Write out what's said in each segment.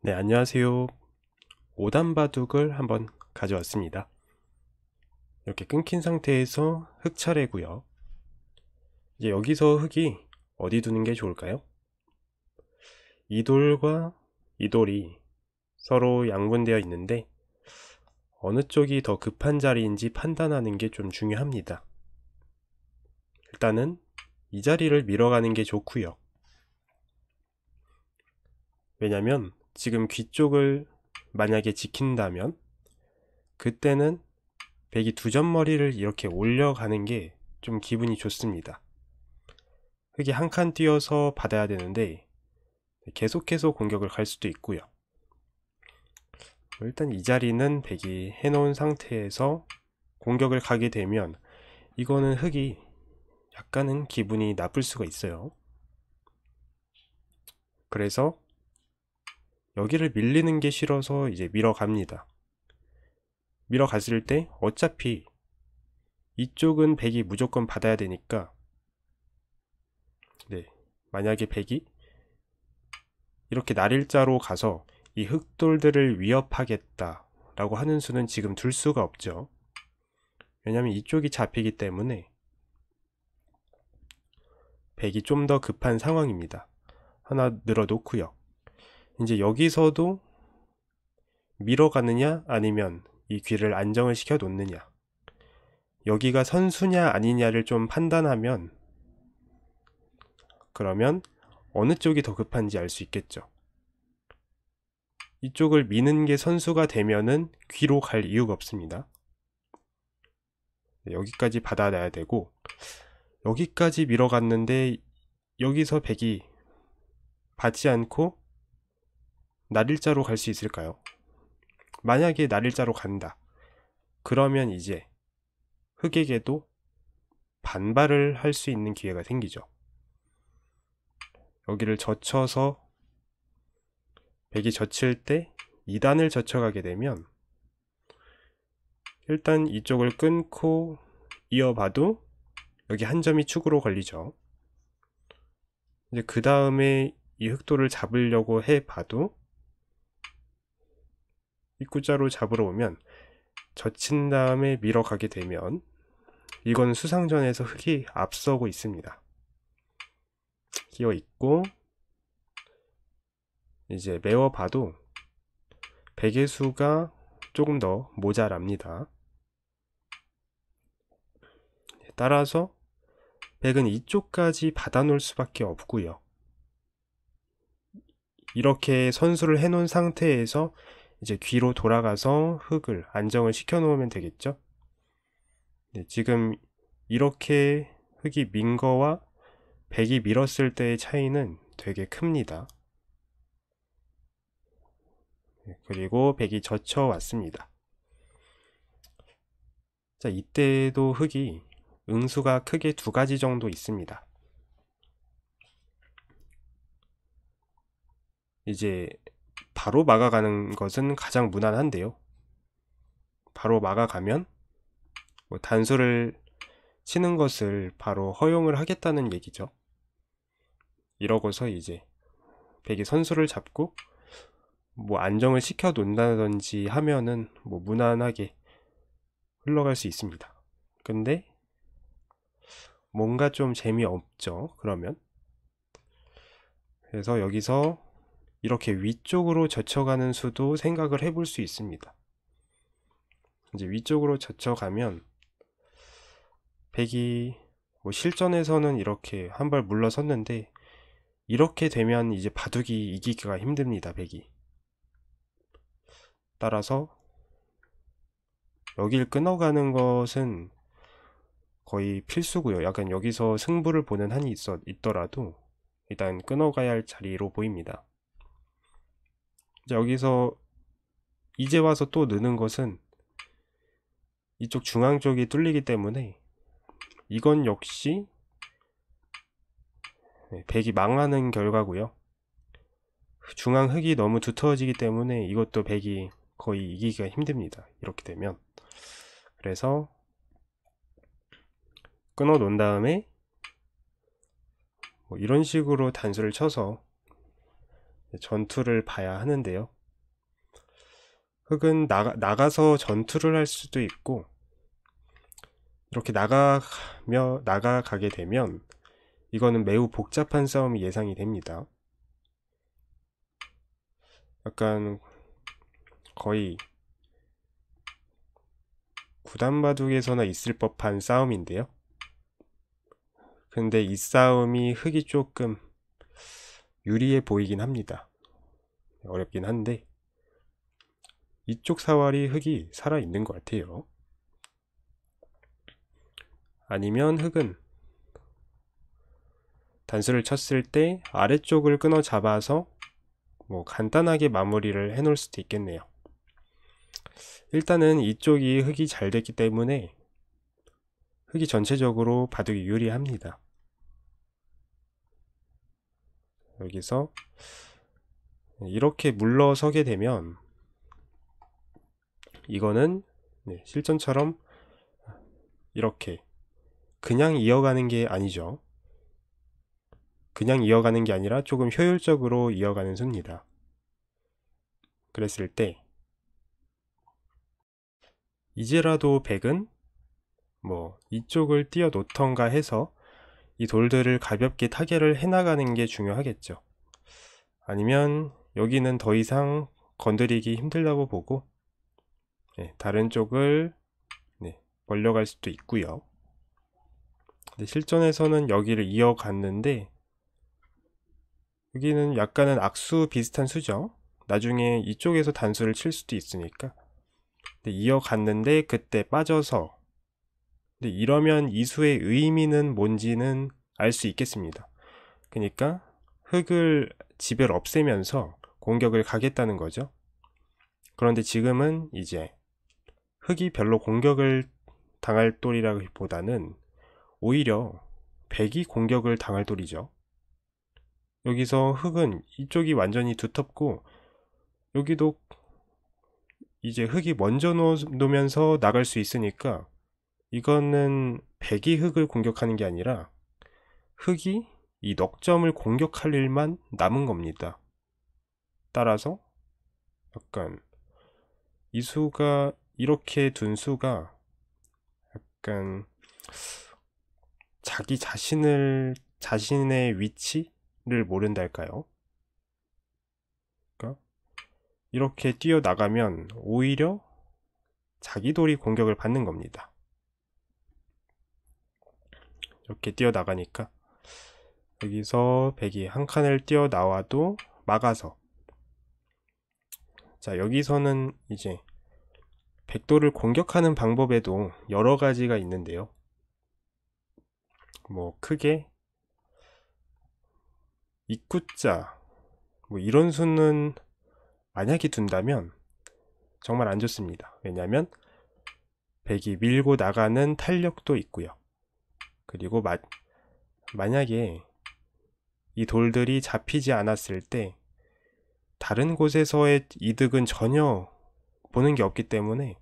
네, 안녕하세요. 5단 바둑을 한번 가져왔습니다. 이렇게 끊긴 상태에서 흙 차례고요. 이제 여기서 흙이 어디 두는 게 좋을까요? 이 돌과 이 돌이 서로 양분되어 있는데 어느 쪽이 더 급한 자리인지 판단하는 게 좀 중요합니다. 일단은 이 자리를 밀어가는 게 좋고요. 왜냐면 지금 귀 쪽을 만약에 지킨다면 그때는 백이 두 점머리를 이렇게 올려가는 게 좀 기분이 좋습니다. 흙이 한 칸 띄어서 받아야 되는데 계속해서 공격을 갈 수도 있고요. 일단 이 자리는 백이 해놓은 상태에서 공격을 가게 되면 이거는 흙이 약간은 기분이 나쁠 수가 있어요. 그래서 여기를 밀리는 게 싫어서 이제 밀어갑니다. 밀어갔을 때 어차피 이쪽은 백이 무조건 받아야 되니까 만약에 백이 이렇게 날일자로 가서 이 흙돌들을 위협하겠다 라고 하는 수는 지금 둘 수가 없죠. 왜냐면 이쪽이 잡히기 때문에 백이 좀 더 급한 상황입니다. 하나 늘어놓고요. 이제 여기서도 밀어가느냐 아니면 이 귀를 안정을 시켜 놓느냐, 여기가 선수냐 아니냐를 좀 판단하면 그러면 어느 쪽이 더 급한지 알 수 있겠죠. 이쪽을 미는 게 선수가 되면은 귀로 갈 이유가 없습니다. 여기까지 받아놔야 되고, 여기까지 밀어갔는데 여기서 백이 받지 않고 날일자로 갈 수 있을까요? 만약에 날일자로 간다, 그러면 이제 흑에게도 반발을 할 수 있는 기회가 생기죠. 여기를 젖혀서 백이 젖힐 때 2단을 젖혀가게 되면 일단 이쪽을 끊고 이어봐도 여기 한 점이 축으로 걸리죠. 이제 그 다음에 이 흑돌을 잡으려고 해봐도 입구자로 잡으러 오면 젖힌 다음에 밀어가게 되면 이건 수상전에서 흑이 앞서고 있습니다. 끼어 있고 이제 메워봐도 백의 수가 조금 더 모자랍니다. 따라서 백은 이쪽까지 받아놓을 수밖에 없고요. 이렇게 선수를 해놓은 상태에서 이제 귀로 돌아가서 흙을 안정을 시켜 놓으면 되겠죠. 지금 이렇게 흙이 민 거와 백이 밀었을 때의 차이는 되게 큽니다. 그리고 백이 젖혀 왔습니다. 자, 이때도 흙이 응수가 크게 두 가지 정도 있습니다. 이제 바로 막아가는 것은 가장 무난한데요. 바로 막아가면 뭐 단수를 치는 것을 바로 허용을 하겠다는 얘기죠. 이러고서 이제 백이 선수를 잡고 뭐 안정을 시켜 놓는다든지 하면은 뭐 무난하게 흘러갈 수 있습니다. 근데 뭔가 좀 재미없죠. 그러면 그래서 여기서 이렇게 위쪽으로 젖혀가는 수도 생각을 해볼 수 있습니다. 이제 위쪽으로 젖혀가면 백이 뭐 실전에서는 이렇게 한 발 물러섰는데 이렇게 되면 이제 바둑이 이기기가 힘듭니다. 백이. 따라서 여길 끊어가는 것은 거의 필수고요. 약간 여기서 승부를 보는 한이 있더라도 일단 끊어가야 할 자리로 보입니다. 여기서 이제 와서 또 느는 것은 이쪽 중앙 쪽이 뚫리기 때문에 이건 역시 백이 망하는 결과고요. 중앙 흙이 너무 두터워지기 때문에 이것도 백이 거의 이기기가 힘듭니다. 이렇게 되면. 그래서 끊어 놓은 다음에 뭐 이런 식으로 단수를 쳐서 전투를 봐야 하는데요. 흙은 나가서 전투를 할 수도 있고, 이렇게 나가가게 되면 이거는 매우 복잡한 싸움이 예상이 됩니다. 약간 거의 구단바둑에서나 있을 법한 싸움인데요. 근데 이 싸움이 흙이 조금 유리해 보이긴 합니다. 어렵긴 한데 이쪽 사활이 흙이 살아있는 것 같아요. 아니면 흙은 단수를 쳤을 때 아래쪽을 끊어 잡아서 뭐 간단하게 마무리를 해 놓을 수도 있겠네요. 일단은 이쪽이 흙이 잘 됐기 때문에 흙이 전체적으로 바둑이 유리합니다. 여기서 이렇게 물러서게 되면 이거는 실전처럼 이렇게 그냥 이어가는 게 아니죠. 그냥 이어가는 게 아니라 조금 효율적으로 이어가는 수입니다. 그랬을 때 이제라도 백은 뭐 이쪽을 띄워 놓던가 해서 이 돌들을 가볍게 타결을 해나가는 게 중요하겠죠. 아니면 여기는 더 이상 건드리기 힘들다고 보고 다른 쪽을 벌려갈 수도 있고요. 근데 실전에서는 여기를 이어갔는데 여기는 약간은 악수 비슷한 수죠. 나중에 이쪽에서 단수를 칠 수도 있으니까. 근데 이어갔는데 그때 빠져서, 근데 이러면 이 수의 의미는 뭔지는 알 수 있겠습니다. 그러니까 흙을 집을 없애면서 공격을 가겠다는 거죠. 그런데 지금은 이제 흙이 별로 공격을 당할 돌이라기보다는 오히려 백이 공격을 당할 돌이죠. 여기서 흙은 이쪽이 완전히 두텁고 여기도 이제 흙이 먼저 놓으면서 나갈 수 있으니까 이거는 백이 흙을 공격하는 게 아니라 흙이 이 넉점을 공격할 일만 남은 겁니다. 따라서 약간 이 수가 이렇게 둔 수가 약간 자신의 위치를 모른달까요? 그러니까 이렇게 뛰어나가면 오히려 자기 돌이 공격을 받는 겁니다. 이렇게 뛰어나가니까 여기서 백이 한 칸을 뛰어나와도 막아서, 자 여기서는 이제 백도를 공격하는 방법에도 여러 가지가 있는데요. 뭐 크게 입구자 뭐 이런 수는 만약에 둔다면 정말 안 좋습니다. 왜냐하면 백이 밀고 나가는 탄력도 있고요. 그리고 만약에 이 돌들이 잡히지 않았을 때 다른 곳에서의 이득은 전혀 보는 게 없기 때문에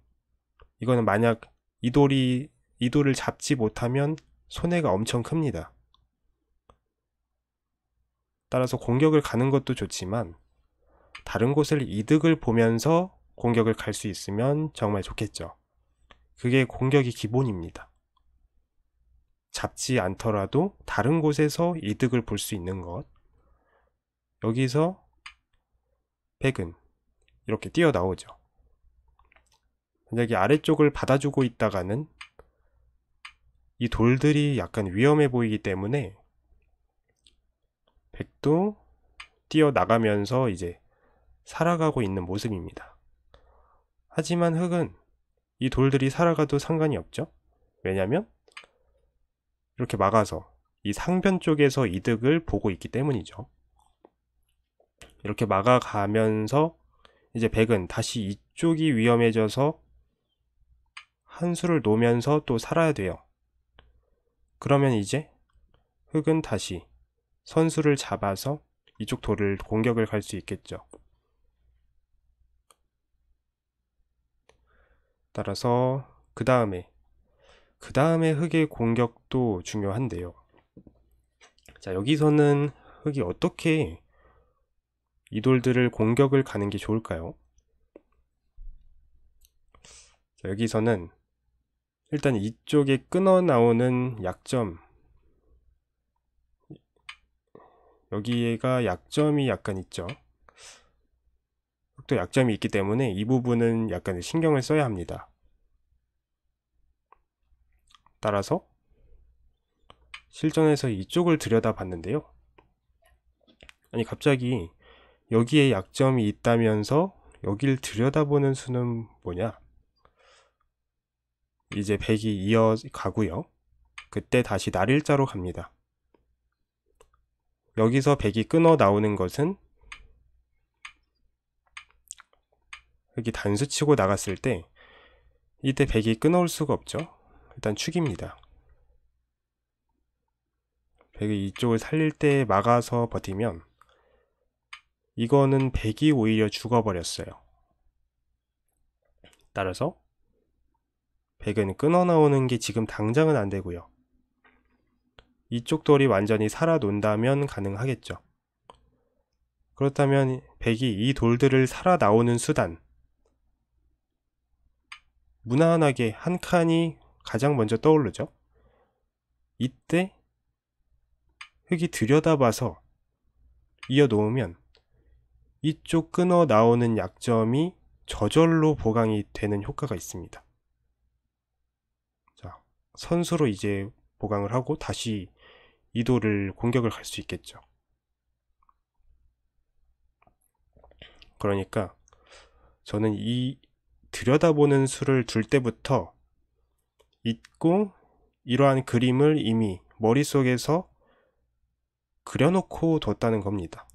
이거는 만약 이 돌을 잡지 못하면 손해가 엄청 큽니다. 따라서 공격을 가는 것도 좋지만 다른 곳을 이득을 보면서 공격을 갈 수 있으면 정말 좋겠죠. 그게 공격이 기본입니다. 잡지 않더라도 다른 곳에서 이득을 볼 수 있는 것. 여기서 백은 이렇게 뛰어나오죠. 만약에 아래쪽을 받아주고 있다가는 이 돌들이 약간 위험해 보이기 때문에 백도 뛰어나가면서 이제 살아가고 있는 모습입니다. 하지만 흙은 이 돌들이 살아가도 상관이 없죠. 왜냐면 이렇게 막아서 이 상변 쪽에서 이득을 보고 있기 때문이죠. 이렇게 막아가면서 이제 백은 다시 이쪽이 위험해져서 한 수를 놓으면서 또 살아야 돼요. 그러면 이제 흙은 다시 선수를 잡아서 이쪽 돌을 공격을 갈 수 있겠죠. 따라서 그 다음에 흙의 공격도 중요한데요. 자 여기서는 흙이 어떻게 이 돌들을 공격을 가는 게 좋을까요? 자, 여기서는 일단 이쪽에 끊어 나오는 약점, 여기가 약점이 약간 있죠. 또 약점이 있기 때문에 이 부분은 약간 신경을 써야 합니다. 따라서 실전에서 이쪽을 들여다봤는데요. 아니 갑자기 여기에 약점이 있다면서 여길 들여다보는 수는 뭐냐? 이제 100이 이어가고요. 그때 다시 날일자로 갑니다. 여기서 100이 끊어 나오는 것은 여기 단수 치고 나갔을 때 이때 100이 끊어올 수가 없죠. 일단 축입니다. 100이 이쪽을 살릴 때 막아서 버티면 이거는 100이 오히려 죽어버렸어요. 따라서 100은 끊어 나오는 게 지금 당장은 안 되고요. 이쪽 돌이 완전히 살아 논다면 가능하겠죠. 그렇다면 100이 이 돌들을 살아 나오는 수단, 무난하게 한 칸이 가장 먼저 떠오르죠. 이때 흙이 들여다봐서 이어 놓으면 이쪽 끊어 나오는 약점이 저절로 보강이 되는 효과가 있습니다. 자, 선수로 이제 보강을 하고 다시 이 돌을 공격을 갈 수 있겠죠. 그러니까 저는 이 들여다보는 수를 둘 때부터 잊고 이러한 그림을 이미 머릿속에서 그려놓고 뒀다는 겁니다.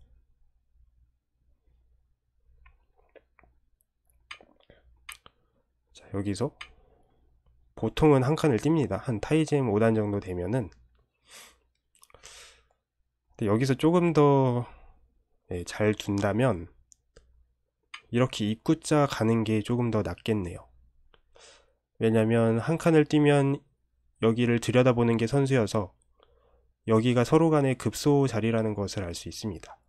자, 여기서 보통은 한 칸을 띱니다. 한 타이젠 5단 정도 되면은. 근데 여기서 조금 더 잘 둔다면 이렇게 입구자 가는 게 조금 더 낫겠네요. 왜냐면 한 칸을 띄면 여기를 들여다보는 게 선수여서 여기가 서로 간의 급소 자리라는 것을 알 수 있습니다.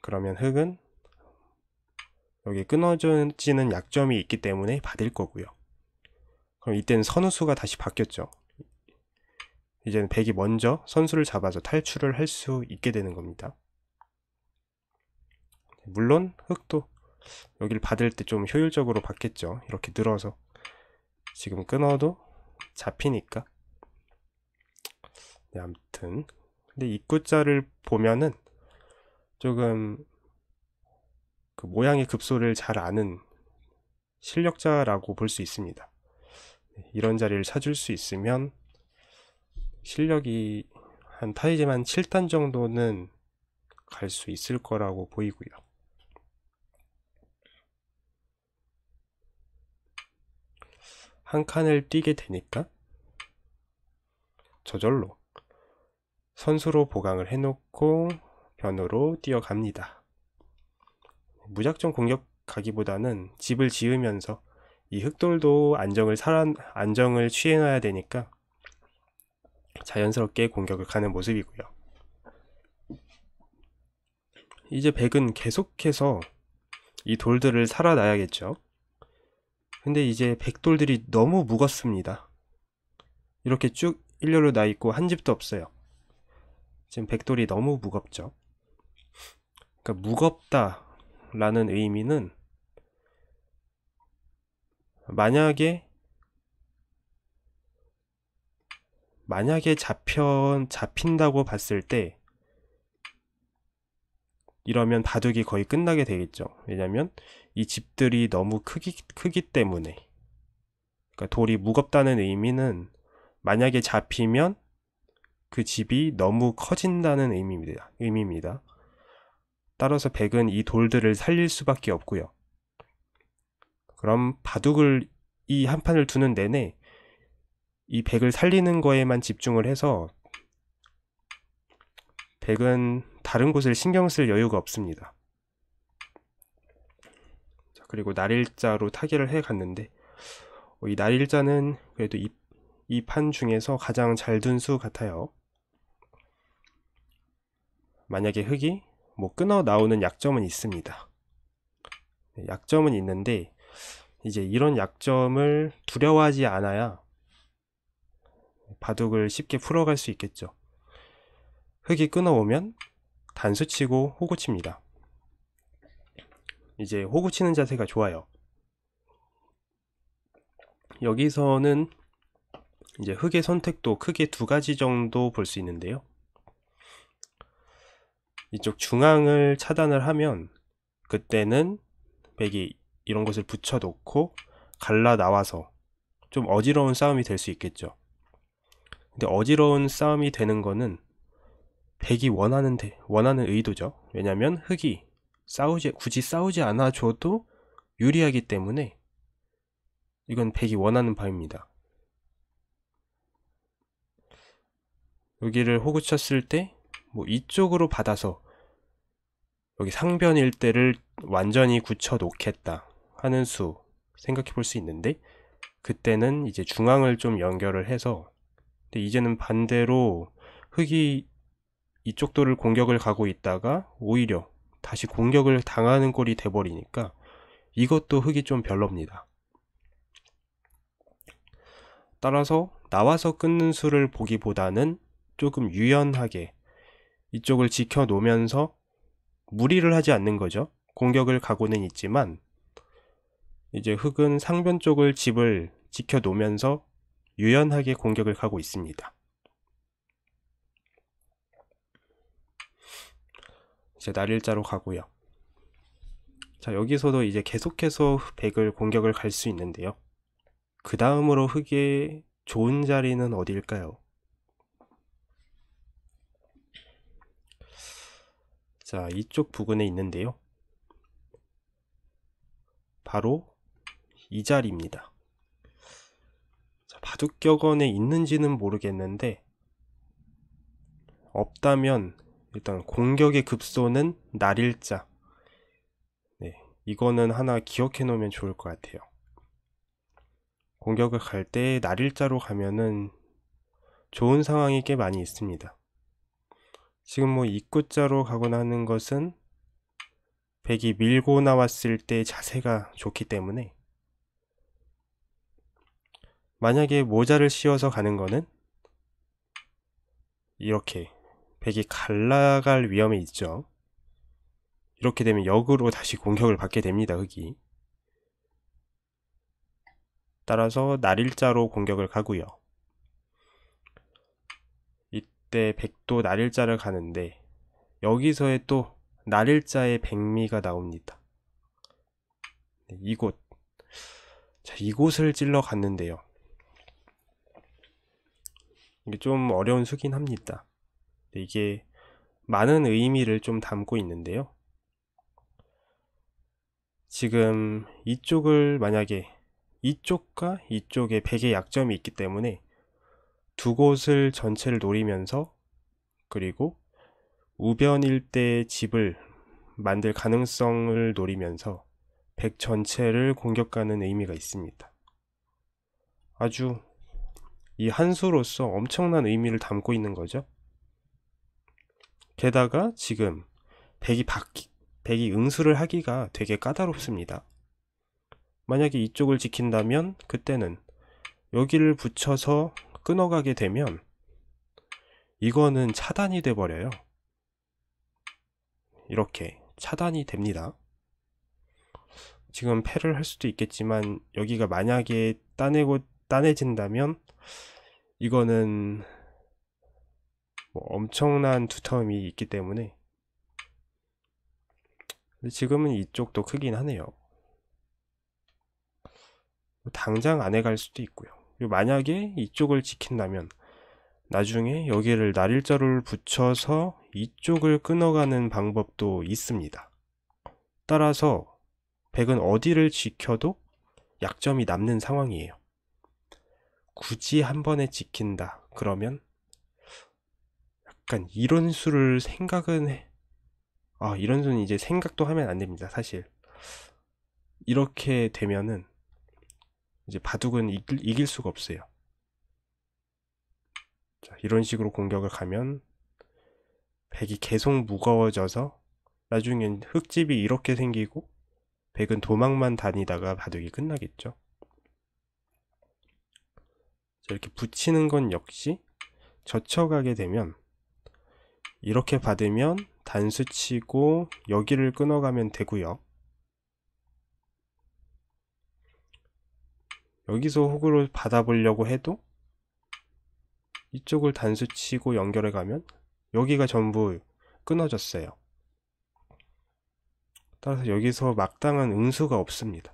그러면 흙은 여기 끊어지는 약점이 있기 때문에 받을 거고요. 그럼 이때는 선수가 다시 바뀌었죠. 이제는 100이 먼저 선수를 잡아서 탈출을 할 수 있게 되는 겁니다. 물론 흙도 여기를 받을 때 좀 효율적으로 받겠죠. 이렇게 늘어서 지금 끊어도 잡히니까. 네, 아무튼 근데 입구자를 보면은 조금 그 모양의 급소를 잘 아는 실력자라고 볼 수 있습니다. 이런 자리를 찾을 수 있으면 실력이 한 타이즈만 7단 정도는 갈 수 있을 거라고 보이고요. 한 칸을 뛰게 되니까 저절로 선수로 보강을 해놓고 변으로 뛰어갑니다. 무작정 공격하기보다는 집을 지으면서 이 흑돌도 안정을 취해놔야 되니까 자연스럽게 공격을 가는 모습이고요. 이제 백은 계속해서 이 돌들을 살아놔야겠죠. 근데 이제 백돌들이 너무 무겁습니다. 이렇게 쭉 일렬로 나 있고 한 집도 없어요. 지금 백돌이 너무 무겁죠. 그러니까 무겁다 라는 의미는 만약에 잡힌다고 봤을 때 이러면 바둑이 거의 끝나게 되겠죠. 왜냐면 이 집들이 너무 크기 때문에. 그러니까 돌이 무겁다는 의미는 만약에 잡히면 그 집이 너무 커진다는 의미입니다. 따라서 백은 이 돌들을 살릴 수밖에 없고요. 그럼 바둑을 이 한 판을 두는 내내 이 백을 살리는 거에만 집중을 해서 백은 다른 곳을 신경 쓸 여유가 없습니다. 자, 그리고 날일자로 타결을 해 갔는데 이 날일자는 그래도 이 판 중에서 가장 잘 둔 수 같아요. 만약에 흙이 끊어 나오는 약점은 있습니다. 약점은 있는데 이제 이런 약점을 두려워하지 않아야 바둑을 쉽게 풀어갈 수 있겠죠. 흙이 끊어오면 단수치고 호구칩니다. 이제 호구치는 자세가 좋아요. 여기서는 이제 흙의 선택도 크게 두 가지 정도 볼 수 있는데요. 이쪽 중앙을 차단을 하면 그때는 백이 이런 것을 붙여 놓고 갈라 나와서 좀 어지러운 싸움이 될 수 있겠죠. 근데 어지러운 싸움이 되는 거는 백이 원하는 의도죠. 왜냐면 흙이 굳이 싸우지 않아 줘도 유리하기 때문에 이건 백이 원하는 바입니다. 여기를 호구 쳤을 때 뭐 이쪽으로 받아서 여기 상변 일대를 완전히 굳혀 놓겠다 하는 수 생각해 볼 수 있는데, 그때는 이제 중앙을 좀 연결을 해서, 근데 이제는 반대로 흙이 이쪽 도를 공격을 가고 있다가 오히려 다시 공격을 당하는 꼴이 돼버리니까 이것도 흙이 좀 별로입니다. 따라서 나와서 끊는 수를 보기보다는 조금 유연하게 이쪽을 지켜 놓으면서 무리를 하지 않는 거죠. 공격을 가고는 있지만 이제 흙은 상변 쪽을 집을 지켜 놓으면서 유연하게 공격을 가고 있습니다. 이제 날일자로 가고요. 자, 여기서도 이제 계속해서 백을 공격을 갈 수 있는데요. 그 다음으로 흙의 좋은 자리는 어디일까요? 자, 이쪽 부근에 있는데요. 바로 이 자리입니다. 자, 바둑격언에 있는지는 모르겠는데 없다면 일단 공격의 급소는 날일자. 네, 이거는 하나 기억해 놓으면 좋을 것 같아요. 공격을 갈 때 날일자로 가면은 좋은 상황이 꽤 많이 있습니다. 지금 뭐 입구자로 가거나 하는 것은 백이 밀고 나왔을 때 자세가 좋기 때문에, 만약에 모자를 씌워서 가는 거는 이렇게 백이 갈라갈 위험이 있죠. 이렇게 되면 역으로 다시 공격을 받게 됩니다, 흙이. 따라서 날일자로 공격을 가고요. 이때 백도 날일자를 가는데 여기서의 또 날일자의 백미가 나옵니다. 네, 이곳. 자, 이곳을 찔러 갔는데요. 이게 좀 어려운 수긴 합니다. 이게 많은 의미를 좀 담고 있는데요. 지금 이쪽을 만약에 이쪽과 이쪽에 백의 약점이 있기 때문에 두 곳을 전체를 노리면서, 그리고 우변 일대의 집을 만들 가능성을 노리면서 백 전체를 공격하는 의미가 있습니다. 아주 이 한 수로서 엄청난 의미를 담고 있는 거죠. 게다가 지금 백이 응수를 하기가 되게 까다롭습니다. 만약에 이쪽을 지킨다면 그때는 여기를 붙여서 끊어가게 되면 이거는 차단이 돼 버려요. 이렇게 차단이 됩니다. 지금 패를 할 수도 있겠지만 여기가 만약에 따내진다면 이거는 뭐 엄청난 두터움이 있기 때문에, 지금은 이쪽도 크긴 하네요. 당장 안 해갈 수도 있고요. 그리고 만약에 이쪽을 지킨다면 나중에 여기를 날일자를 붙여서 이쪽을 끊어가는 방법도 있습니다. 따라서 백은 어디를 지켜도 약점이 남는 상황이에요. 굳이 한 번에 지킨다 그러면 약간 이런 수를 생각은 해. 이런 수는 이제 생각도 하면 안 됩니다. 사실 이렇게 되면은 이제 바둑은 이길 수가 없어요. 자, 이런 식으로 공격을 가면 백이 계속 무거워져서 나중엔 흙집이 이렇게 생기고 백은 도망만 다니다가 바둑이 끝나겠죠. 이렇게 붙이는 건 역시 젖혀가게 되면 이렇게 받으면 단수 치고 여기를 끊어가면 되고요. 여기서 훅으로 받아보려고 해도 이쪽을 단수 치고 연결해 가면 여기가 전부 끊어졌어요. 따라서 여기서 마땅한 응수가 없습니다.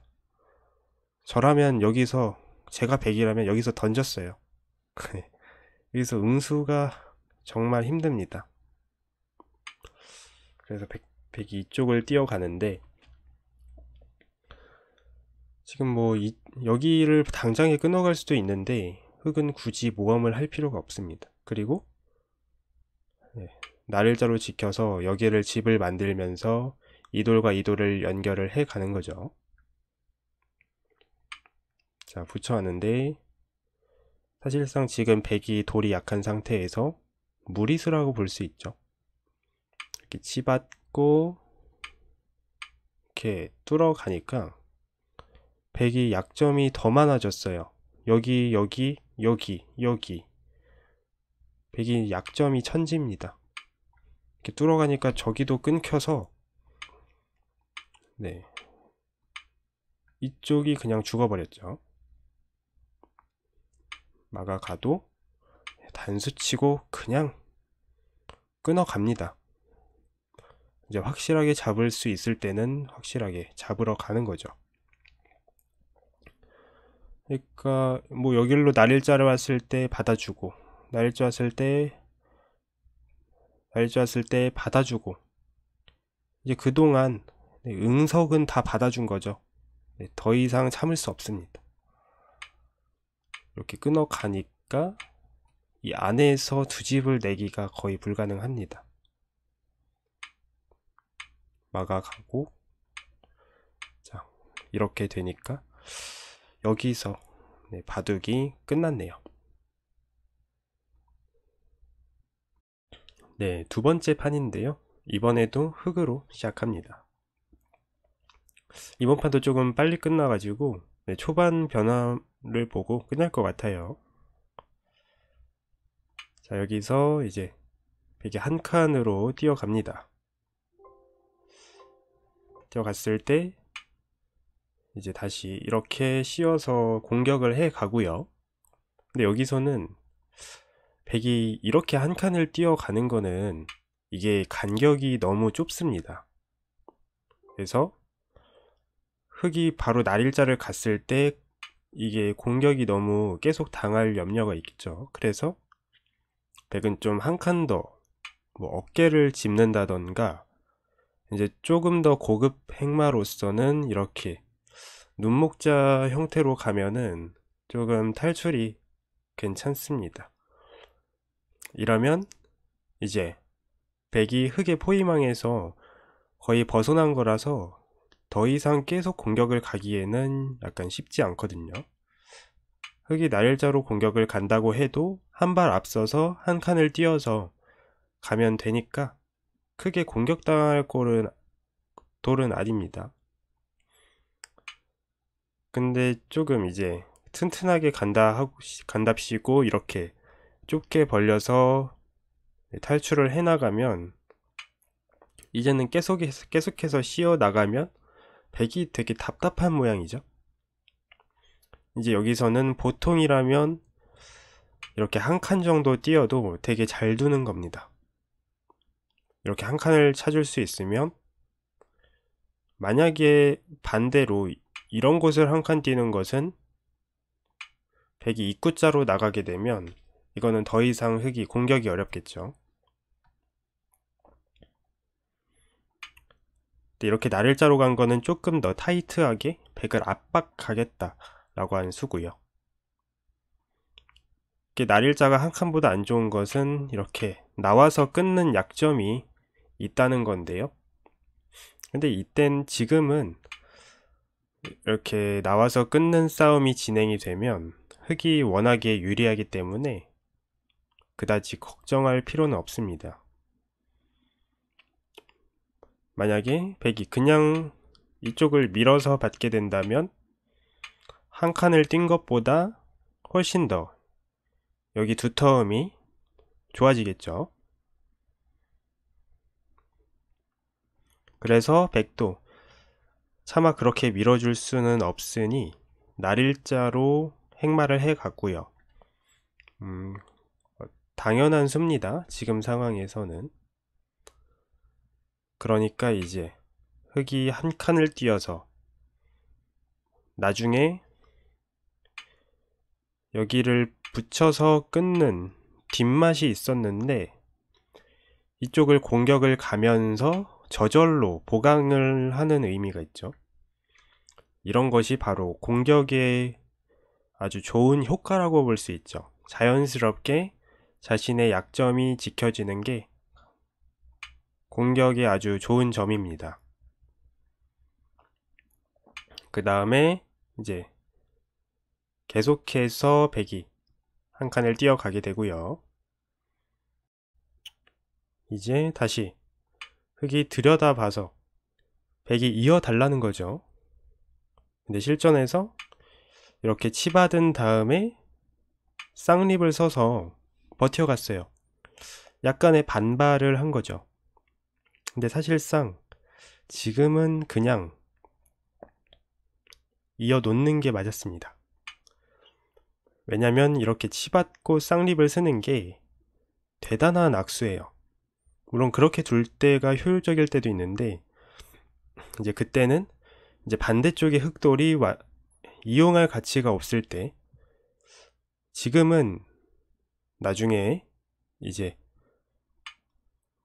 저라면 여기서, 제가 100이라면 여기서 던졌어요. 여기서 응수가 정말 힘듭니다. 그래서 100이 이쪽을 뛰어가는데, 지금 뭐 여기를 당장에 끊어갈 수도 있는데 흑은 굳이 모험을 할 필요가 없습니다. 그리고 날일자로 지켜서 여기를 집을 만들면서 이 돌과 이 돌을 연결을 해 가는 거죠. 자, 붙여왔는데 사실상 지금 백이 돌이 약한 상태에서 무리수라고 볼 수 있죠. 이렇게 치받고 이렇게 뚫어가니까 백이 약점이 더 많아졌어요. 여기, 여기, 여기, 여기. 백이 약점이 천지입니다. 이렇게 뚫어가니까 저기도 끊겨서 네, 이쪽이 그냥 죽어버렸죠. 막아가도 단수치고 그냥 끊어갑니다. 이제 확실하게 잡을 수 있을 때는 확실하게 잡으러 가는 거죠. 그러니까 뭐 여기로 날일자를 왔을 때 받아주고, 날일자 왔을 때 받아주고, 이제 그동안 응석은 다 받아준 거죠. 더 이상 참을 수 없습니다. 이렇게 끊어가니까 이 안에서 두 집을 내기가 거의 불가능합니다. 막아가고, 자, 이렇게 되니까 여기서 바둑이 끝났네요. 네, 두 번째 판인데요. 이번에도 흑으로 시작합니다. 이번 판도 조금 빨리 끝나가지고 초반 변화를 보고 끝날 것 같아요. 자, 여기서 이제 백이 한 칸으로 뛰어갑니다. 뛰어갔을 때 이제 다시 이렇게 씌워서 공격을 해 가고요. 근데 여기서는 백이 이렇게 한 칸을 뛰어가는 거는 이게 간격이 너무 좁습니다. 그래서 흑이 바로 날일자를 갔을 때 이게 공격이 너무 계속 당할 염려가 있겠죠. 그래서 백은 좀 한 칸 더 뭐 어깨를 짚는다던가 이제 조금 더 고급 행마로서는 이렇게 눈목자 형태로 가면은 조금 탈출이 괜찮습니다. 이러면 이제 백이 흑의 포위망에서 거의 벗어난 거라서 더 이상 계속 공격을 가기에는 약간 쉽지 않거든요. 흑이 날일자로 공격을 간다고 해도 한 발 앞서서 한 칸을 띄어서 가면 되니까 크게 공격당할 돌은 아닙니다. 근데 조금 이제 튼튼하게 간답시고 이렇게 좁게 벌려서 탈출을 해나가면 이제는 계속해서 씌어 나가면 백이 되게 답답한 모양이죠. 이제 여기서는 보통이라면 이렇게 한 칸 정도 띄어도 되게 잘 두는 겁니다. 이렇게 한 칸을 찾을 수 있으면, 만약에 반대로 이런 곳을 한 칸 띄는 것은 백이 입구자로 나가게 되면 이거는 더 이상 흑이 공격이 어렵겠죠. 이렇게 날일자로 간 거는 조금 더 타이트하게 백을 압박하겠다 라고 하는 수고요. 이렇게 날일자가 한 칸보다 안 좋은 것은 이렇게 나와서 끊는 약점이 있다는 건데요. 근데 지금은 이렇게 나와서 끊는 싸움이 진행이 되면 흑이 워낙에 유리하기 때문에 그다지 걱정할 필요는 없습니다. 만약에 백이 그냥 이쪽을 밀어서 받게 된다면 한 칸을 뛴 것보다 훨씬 더 여기 두터움이 좋아지겠죠. 그래서 백도 차마 그렇게 밀어줄 수는 없으니 날일자로 행마를 해 갔고요. 당연한 수입니다. 지금 상황에서는. 그러니까 이제 흙이 한 칸을 띄어서 나중에 여기를 붙여서 끊는 뒷맛이 있었는데 이쪽을 공격을 가면서 저절로 보강을 하는 의미가 있죠. 이런 것이 바로 공격의 아주 좋은 효과라고 볼 수 있죠. 자연스럽게 자신의 약점이 지켜지는 게 공격의 아주 좋은 점입니다. 그 다음에 이제 계속해서 백이 한 칸을 띄어가게 되고요. 이제 다시 흙이 들여다봐서 백이 이어달라는 거죠. 근데 실전에서 이렇게 치받은 다음에 쌍립을 서서 버텨갔어요. 약간의 반발을 한 거죠. 근데 사실상 지금은 그냥 이어 놓는 게 맞았습니다. 왜냐면 이렇게 치받고 쌍립을 쓰는 게 대단한 악수예요. 물론 그렇게 둘 때가 효율적일 때도 있는데 이제 그때는 이제 반대쪽의 흙돌이 이용할 가치가 없을 때, 지금은 나중에 이제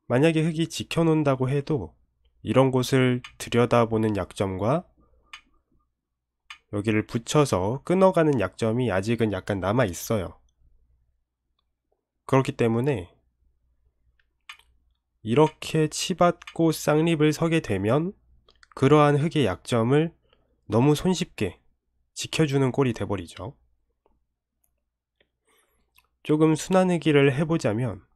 만약에 흙이 지켜놓는다고 해도 이런 곳을 들여다보는 약점과 여기를 붙여서 끊어가는 약점이 아직은 약간 남아 있어요. 그렇기 때문에 이렇게 치받고 쌍립을 서게 되면 그러한 흙의 약점을 너무 손쉽게 지켜주는 꼴이 돼버리죠. 조금 순환하기를 해보자면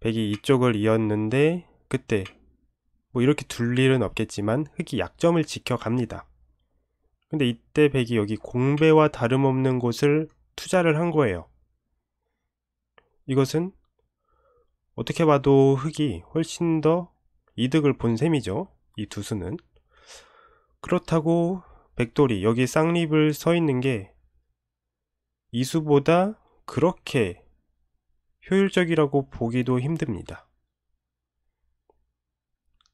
백이 이쪽을 이었는데 그때 뭐 이렇게 둘 일은 없겠지만 흙이 약점을 지켜갑니다. 근데 이때 백이 여기 공배와 다름없는 곳을 투자를 한 거예요. 이것은 어떻게 봐도 흙이 훨씬 더 이득을 본 셈이죠. 이 두 수는. 그렇다고 백돌이 여기 쌍립을 서 있는 게 이 수보다 그렇게 효율적이라고 보기도 힘듭니다.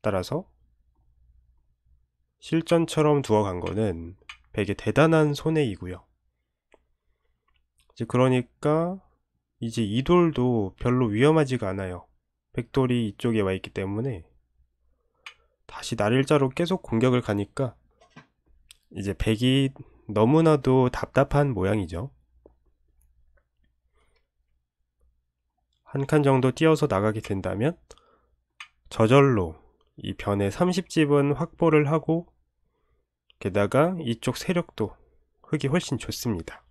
따라서 실전처럼 두어간 거는 백의 대단한 손해이고요. 이제 그러니까 이제 이 돌도 별로 위험하지가 않아요. 백돌이 이쪽에 와 있기 때문에 다시 날일자로 계속 공격을 가니까 이제 백이 너무나도 답답한 모양이죠. 한 칸 정도 띄어서 나가게 된다면 저절로 이 변의 30집은 확보를 하고 게다가 이쪽 세력도 흙이 훨씬 좋습니다.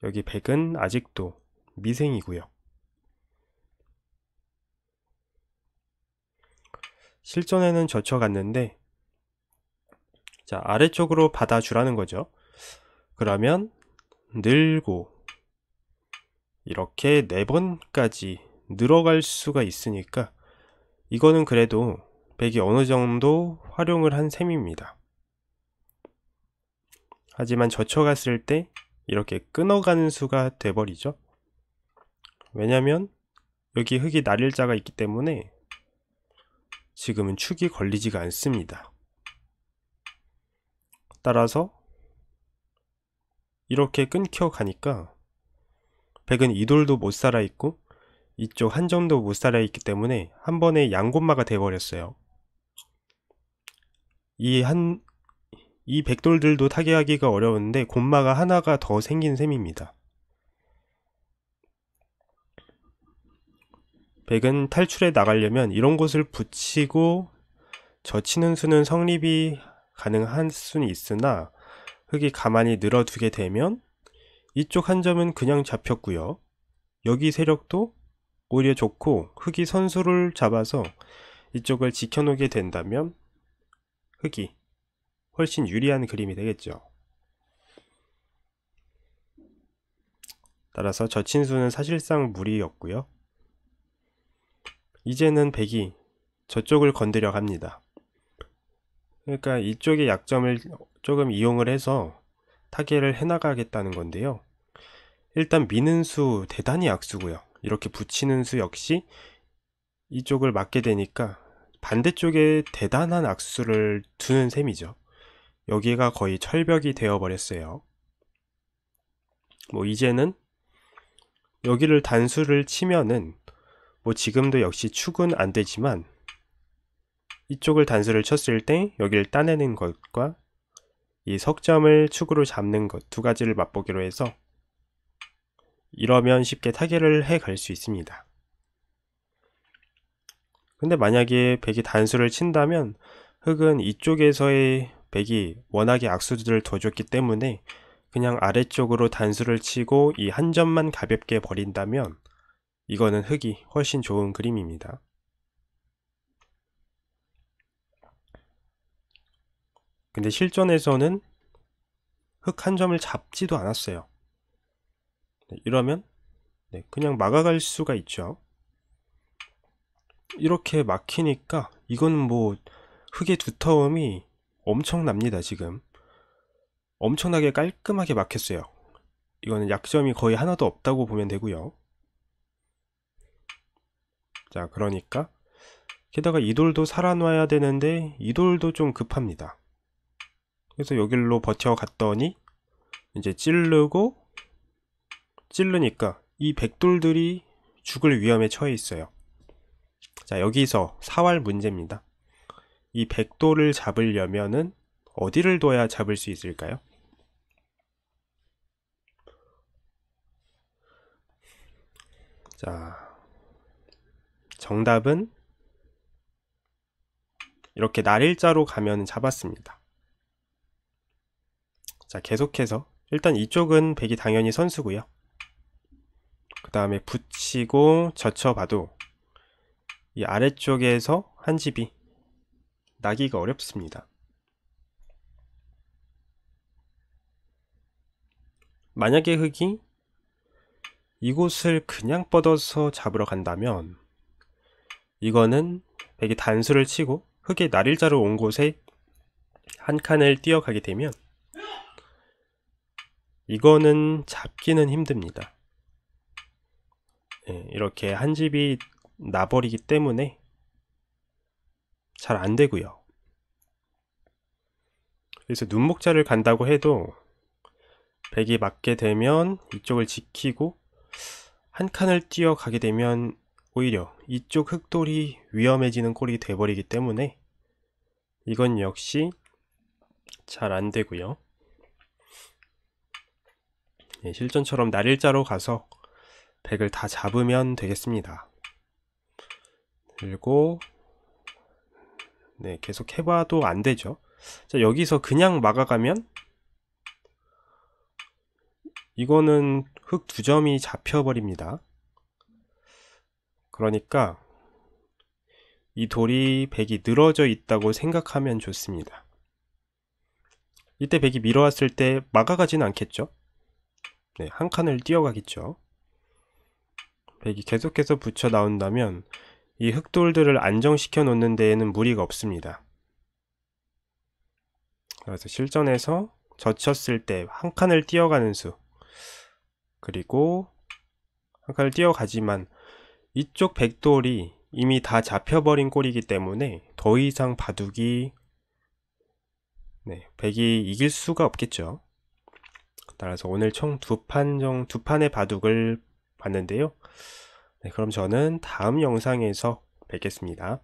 여기 백은 아직도 미생이고요. 실전에는 젖혀갔는데 자, 아래쪽으로 받아주라는 거죠. 그러면 늘고 이렇게 4번까지 늘어갈 수가 있으니까 이거는 그래도 백이 어느 정도 활용을 한 셈입니다. 하지만 젖혀갔을 때 이렇게 끊어가는 수가 돼버리죠. 왜냐면 여기 흙이 날일자가 있기 때문에 지금은 축이 걸리지가 않습니다. 따라서 이렇게 끊겨 가니까 백은 이 돌도 못 살아있고 이쪽 한 점도 못 살아있기 때문에 한 번에 양곤마가 돼버렸어요. 이 백돌들도 타개하기가 어려운데 곤마가 하나가 더 생긴 셈입니다. 백은 탈출해 나가려면 이런 곳을 붙이고 젖히는 수는 성립이 가능한 수는 있으나 흙이 가만히 늘어두게 되면 이쪽 한 점은 그냥 잡혔고요. 여기 세력도 오히려 좋고 흙이 선수를 잡아서 이쪽을 지켜놓게 된다면 흑이 훨씬 유리한 그림이 되겠죠. 따라서 저 친수는 사실상 무리였고요. 이제는 백이 저쪽을 건드려 갑니다. 그러니까 이쪽의 약점을 조금 이용을 해서 타개를 해나가겠다는 건데요. 일단 미는 수 대단히 악수고요. 이렇게 붙이는 수 역시 이쪽을 맞게 되니까 반대쪽에 대단한 악수를 두는 셈이죠. 여기가 거의 철벽이 되어 버렸어요. 뭐 이제는 여기를 단수를 치면은 뭐 지금도 역시 축은 안 되지만 이쪽을 단수를 쳤을 때 여기를 따내는 것과 이 석점을 축으로 잡는 것 두 가지를 맛보기로 해서 이러면 쉽게 타개를 해 갈 수 있습니다. 근데 만약에 백이 단수를 친다면 흑은 이쪽에서의 백이 워낙에 악수들을 더 줬기 때문에 그냥 아래쪽으로 단수를 치고 이 한 점만 가볍게 버린다면 이거는 흑이 훨씬 좋은 그림입니다. 근데 실전에서는 흑 한 점을 잡지도 않았어요. 이러면 그냥 막아갈 수가 있죠. 이렇게 막히니까 이건 뭐 흑의 두터움이 엄청납니다. 지금 엄청나게 깔끔하게 막혔어요. 이거는 약점이 거의 하나도 없다고 보면 되고요. 자, 그러니까 게다가 이 돌도 살아놔야 되는데 이 돌도 좀 급합니다. 그래서 여기로 버텨갔더니 이제 찌르니까 이 백돌들이 죽을 위험에 처해 있어요. 자, 여기서 사활 문제입니다. 이 백돌을 잡으려면은 어디를 둬야 잡을 수 있을까요? 자, 정답은 이렇게 날일자로 가면 잡았습니다. 자, 계속해서 일단 이쪽은 백이 당연히 선수고요. 그 다음에 붙이고 젖혀봐도 이 아래쪽에서 한 집이 나기가 어렵습니다. 만약에 흑이 이곳을 그냥 뻗어서 잡으러 간다면 이거는 백이 단수를 치고 흑의 날일자로 온 곳에 한 칸을 뛰어가게 되면 이거는 잡기는 힘듭니다. 이렇게 한 집이 나버리기 때문에 잘 안되고요. 그래서 눈목자를 간다고 해도 백이 맞게 되면 이쪽을 지키고 한 칸을 뛰어가게 되면 오히려 이쪽 흑돌이 위험해지는 꼴이 돼버리기 때문에 이건 역시 잘 안되고요. 실전처럼 날일자로 가서 백을 다 잡으면 되겠습니다. 그리고 계속 해봐도 안되죠. 자, 여기서 그냥 막아가면 이거는 흑 두 점이 잡혀버립니다. 그러니까 이 돌이 백이 늘어져 있다고 생각하면 좋습니다. 이때 백이 밀어왔을 때 막아가지는 않겠죠. 한 칸을 뛰어가겠죠. 백이 계속해서 붙여 나온다면 이 흑돌들을 안정시켜 놓는 데에는 무리가 없습니다. 그래서 실전에서 젖혔을 때 한 칸을 뛰어가는 수, 그리고 한 칸을 뛰어가지만 이쪽 백돌이 이미 다 잡혀버린 꼴이기 때문에 더 이상 바둑이 백이 이길 수가 없겠죠. 따라서 오늘 총 두 판의 바둑을 봤는데요. 그럼 저는 다음 영상에서 뵙겠습니다.